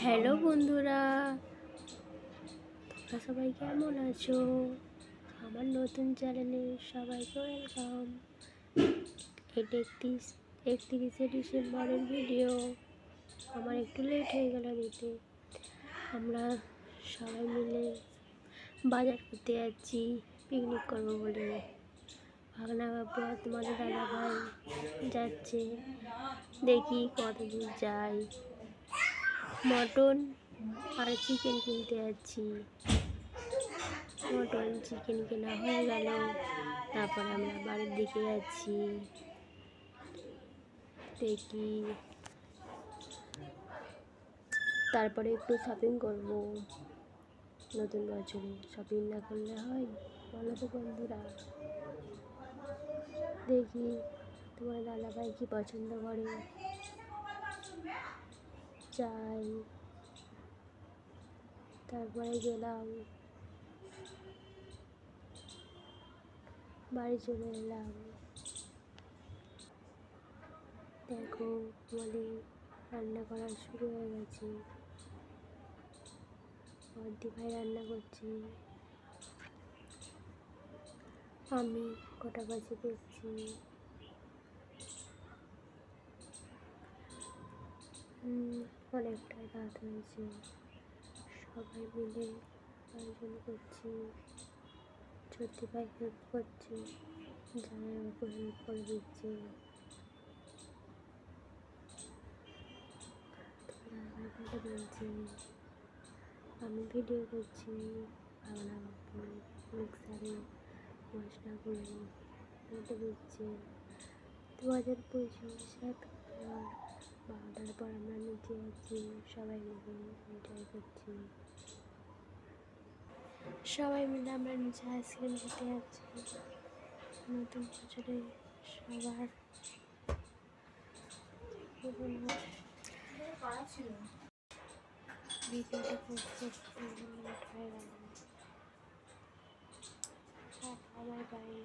Hello বন্ধুরা, তোমরা সবাই কেমন আছো? আমার নতুন চ্যানেলে সবাইকে ওয়েলকাম। এটা 31শে ডিসেম্বরের ভিডিও। আমার একটু লেট হয়ে গেল দিতে। আমরা সবাই মিলে বাজার করতে যাচ্ছি পিকনিক করবো বলে। ভাগনা বাবু আর তোমাদের দাদা ভাই যাচ্ছে, দেখি কত দূর যাই। মটন আর চিকেন কিনতে যাচ্ছি। মটন চিকেন কেনা হয়ে গেল, তারপর আমরা বাড়ির দিকে যাচ্ছি। দেখি তারপরে একটু শপিং করব। নতুন বছরে শপিং না করলে হয় বলো তো বন্ধুরা? দেখি তোমার দাদা ভাই কি পছন্দ করে, চাই। তারপরে গেলাম, বাড়ি চলে এলাম। দেখো আমাদের রান্না করা শুরু হয়ে গেছে। বর্দি ভাই রান্না করছি, আমি কটা বাজে দেখছি। অনেকটাই রাত হয়েছে, সবাই মিলে আয়োজন করছি। ছোটি ভাই হেল্প করছে, জামাইবাবু হেল্প করে দিচ্ছে। বলছি আমি ভিডিও করছি, ভাগনা বাবু মিক্সারে মশলা করে রেখে দিচ্ছে। 2025 পর আমরা নিচে আছি, সবাই মিলে এনজয় করছি। সবাই মিলে আমরা নিচে আইসক্রিম খেতে যাচ্ছি। নতুন বছরে সবার ভিডিওটা করতে লেট হয়ে গেল। আমার বাড়ি